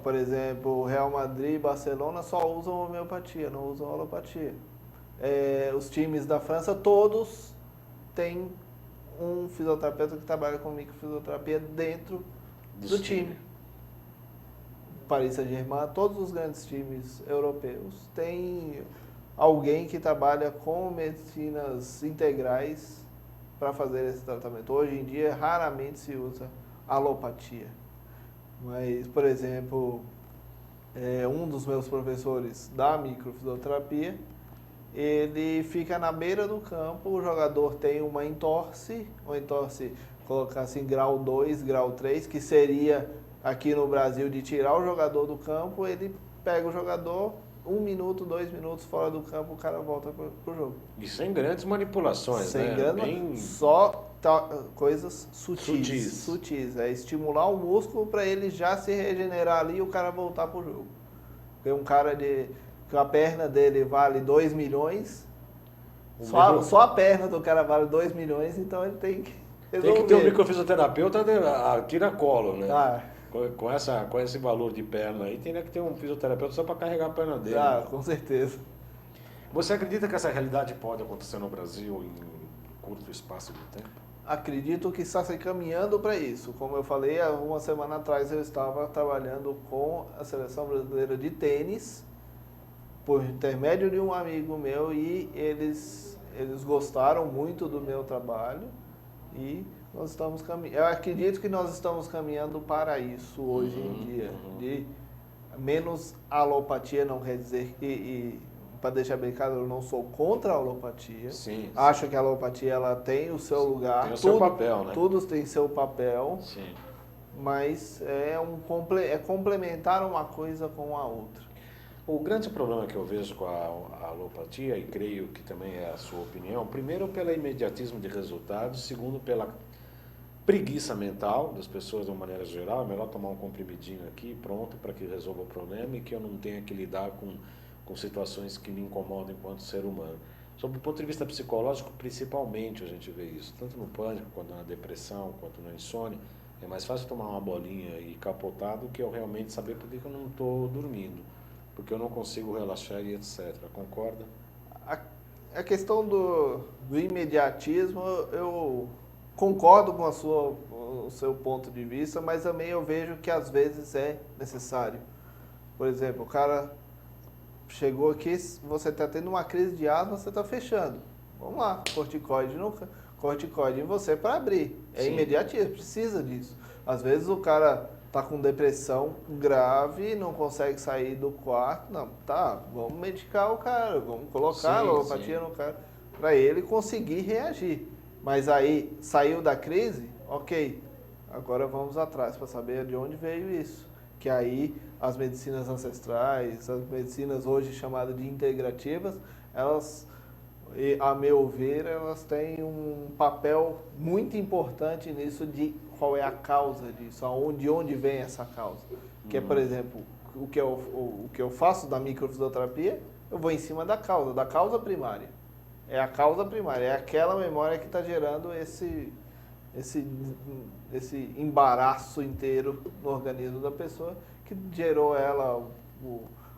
Speaker 3: Por exemplo, Real Madrid e Barcelona só usam homeopatia, não usam alopatia. Os times da França, todos têm um fisioterapeuta que trabalha com microfisioterapia dentro do time. Paris Saint-Germain, todos os grandes times europeus têm alguém que trabalha com medicinas integrais para fazer esse tratamento. Hoje em dia, raramente se usa alopatia. Mas, por exemplo, um dos meus professores da microfisioterapia, ele fica na beira do campo, o jogador tem uma entorse, colocar assim, grau 2, grau 3, que seria aqui no Brasil de tirar o jogador do campo, ele pega o jogador, 1 minuto, 2 minutos fora do campo, o cara volta pro jogo.
Speaker 1: E sem grandes manipulações, né?
Speaker 3: Só coisas sutis. É estimular o músculo para ele já se regenerar ali e o cara voltar pro jogo. Tem um cara que a perna dele vale 2 milhões, só a perna do cara vale 2 milhões, então ele tem que resolver.
Speaker 1: Tem que ter um microfisioterapeuta a tira-colo, né?
Speaker 3: Ah,
Speaker 1: Com esse valor de perna aí, teria que ter um fisioterapeuta só para carregar a perna dele.
Speaker 3: com certeza.
Speaker 1: Você acredita que essa realidade pode acontecer no Brasil em curto espaço de tempo?
Speaker 3: Acredito que está se caminhando para isso. Como eu falei, há uma semana atrás eu estava trabalhando com a Seleção Brasileira de Tênis, por intermédio de um amigo meu, e eles gostaram muito do meu trabalho e nós estamos caminhando. Eu acredito que nós estamos caminhando para isso hoje em dia, de menos alopatia, não quer dizer que, para deixar bem claro, eu não sou contra a alopatia.
Speaker 1: Sim.
Speaker 3: Acho que a alopatia ela tem o seu lugar.
Speaker 1: Tem o seu papel, né?
Speaker 3: Tudo tem seu papel.
Speaker 1: Sim.
Speaker 3: Mas é complementar uma coisa com a outra.
Speaker 1: O grande problema que eu vejo com a alopatia, e creio que também é a sua opinião, primeiro pelo imediatismo de resultados, segundo pela preguiça mental das pessoas de uma maneira geral. É melhor tomar um comprimidinho aqui, pronto, para que resolva o problema e que eu não tenha que lidar com situações que me incomodam enquanto ser humano. Sob o ponto de vista psicológico, principalmente a gente vê isso, tanto no pânico, quanto na depressão, quanto na insônia. É mais fácil tomar uma bolinha e capotar do que eu realmente saber por que eu não estou dormindo, porque eu não consigo relaxar e etc. Concorda?
Speaker 3: A questão do imediatismo, eu concordo com o seu ponto de vista, mas também eu vejo que às vezes é necessário. Por exemplo, o cara chegou aqui, você está tendo uma crise de asma, você está fechando. Vamos lá, corticoide em você para abrir. É imediatismo, precisa disso. Às vezes o cara está com depressão grave, não consegue sair do quarto. Não, vamos medicar o cara, vamos colocar a alopatia no cara, para ele conseguir reagir. Mas aí, saiu da crise, ok, agora vamos atrás para saber de onde veio isso. Que aí as medicinas ancestrais, as medicinas hoje chamadas de integrativas, elas, a meu ver, elas têm um papel muito importante nisso de qual é a causa disso, de onde vem essa causa. Que é, por exemplo, o que eu faço da microfisioterapia, eu vou em cima da causa primária. É a causa primária, é aquela memória que está gerando esse embaraço inteiro no organismo da pessoa, que gerou ela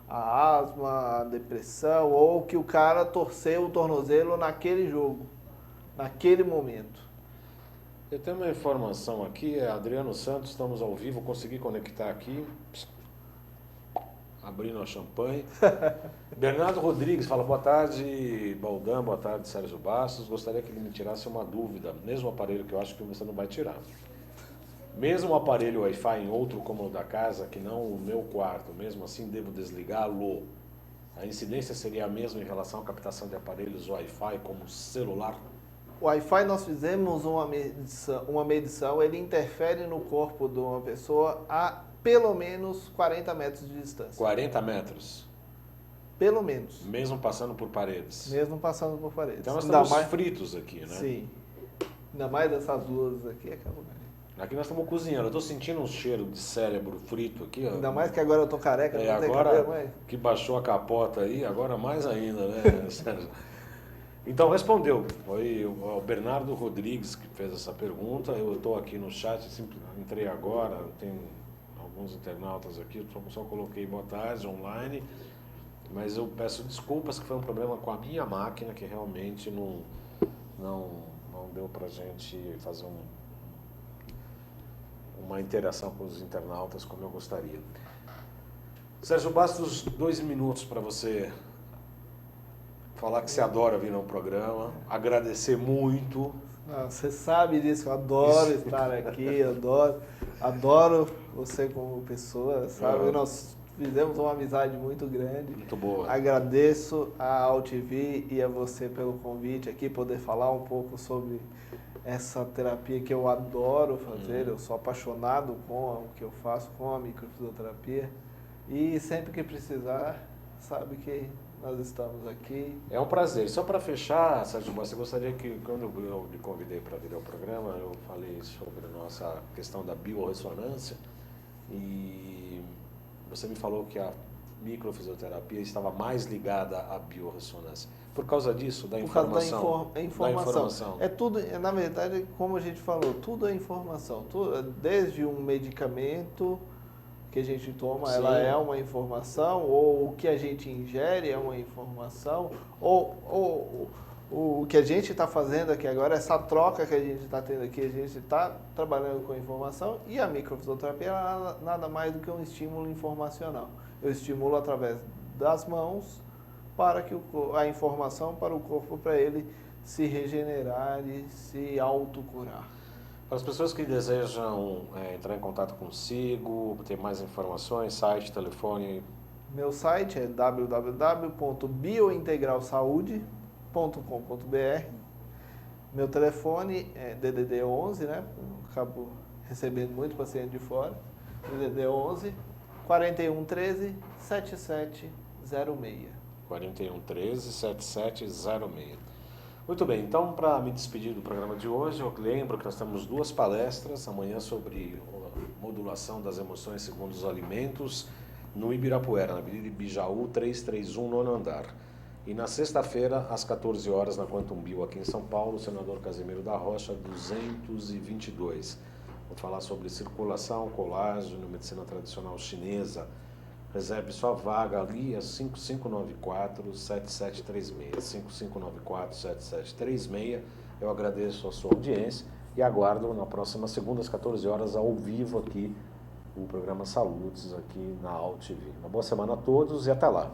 Speaker 3: a asma, a depressão, ou que o cara torceu o tornozelo naquele jogo, naquele momento.
Speaker 1: Eu tenho uma informação aqui, é Adriano Santos, estamos ao vivo, consegui conectar aqui, abrindo a champanhe. Bernardo Rodrigues fala, boa tarde, Baldan, boa tarde, Sérgio Bastos, gostaria que ele me tirasse uma dúvida, mesmo aparelho que eu acho que você não vai tirar. Mesmo o aparelho Wi-Fi em outro cômodo da casa, que não o meu quarto, mesmo assim devo desligá-lo? A incidência seria a mesma em relação à captação de aparelhos Wi-Fi como celular?
Speaker 3: O Wi-Fi nós fizemos uma medição, ele interfere no corpo de uma pessoa a pelo menos 40 metros de distância.
Speaker 1: 40 metros?
Speaker 3: Pelo menos.
Speaker 1: Mesmo passando por paredes?
Speaker 3: Mesmo passando por paredes.
Speaker 1: Então nós estamos fritos aqui, né?
Speaker 3: Sim. Ainda mais dessas luzes aqui, acabou.
Speaker 1: Aqui nós estamos cozinhando, eu estou sentindo um cheiro de cérebro frito aqui. Ó.
Speaker 3: Ainda mais que agora eu tô careca, não tem cabelo mais.
Speaker 1: Que baixou a capota aí, agora mais ainda, né, Sérgio? Então respondeu, foi o Bernardo Rodrigues que fez essa pergunta, eu estou aqui no chat, entrei agora, tem alguns internautas aqui, só coloquei boa tarde online, mas eu peço desculpas que foi um problema com a minha máquina, que realmente não deu pra gente fazer uma interação com os internautas como eu gostaria. Sérgio Bastos, 2 minutos para você falar que você adora vir no programa, agradecer muito.
Speaker 3: Você sabe disso, eu adoro estar aqui, eu adoro você como pessoa, sabe? Nós fizemos uma amizade muito grande.
Speaker 1: Muito boa.
Speaker 3: Agradeço a AltV e a você pelo convite aqui, poder falar um pouco sobre essa terapia que eu adoro fazer. Eu sou apaixonado com o que eu faço, com a microfisioterapia. E sempre que precisar, sabe que nós estamos aqui.
Speaker 1: É um prazer. Só para fechar, Sérgio, você gostaria que, quando eu lhe convidei para vir ao programa, eu falei sobre a nossa questão da biorressonância e você me falou que a microfisioterapia estava mais ligada à biorressonância. Por causa disso, da informação?
Speaker 3: Por causa da informação. É tudo, na verdade, como a gente falou, tudo é informação. Desde um medicamento que a gente toma,
Speaker 1: Sim.
Speaker 3: Ela é uma informação, ou o que a gente ingere é uma informação, ou o que a gente está fazendo aqui agora, essa troca que a gente está tendo aqui, a gente está trabalhando com informação, e a microfisioterapia é nada mais do que um estímulo informacional. Eu estimulo através das mãos para que a informação para o corpo, para ele se regenerar e se autocurar.
Speaker 1: Para as pessoas que desejam entrar em contato consigo, ter mais informações, site, telefone.
Speaker 3: Meu site é www.biointegralsaude.com.br. Meu telefone é DDD 11, né? Acabo recebendo muito paciente de fora. DDD 11 4113 7706.
Speaker 1: 4113 7706. Muito bem, então para me despedir do programa de hoje, eu lembro que nós temos 2 palestras, amanhã sobre modulação das emoções segundo os alimentos, no Ibirapuera, na Avenida Ibijaú 331, nono andar. E na sexta-feira, às 14 horas, na Quantum Bio, aqui em São Paulo, Senador Casimiro da Rocha, 222. Vou falar sobre circulação, colágeno, medicina tradicional chinesa. Reserve sua vaga ali, é 5594-7736. 5594-7736. Eu agradeço a sua audiência e aguardo na próxima segunda, às 14 horas, ao vivo aqui, o programa Saludes, aqui na AltV. Uma boa semana a todos e até lá.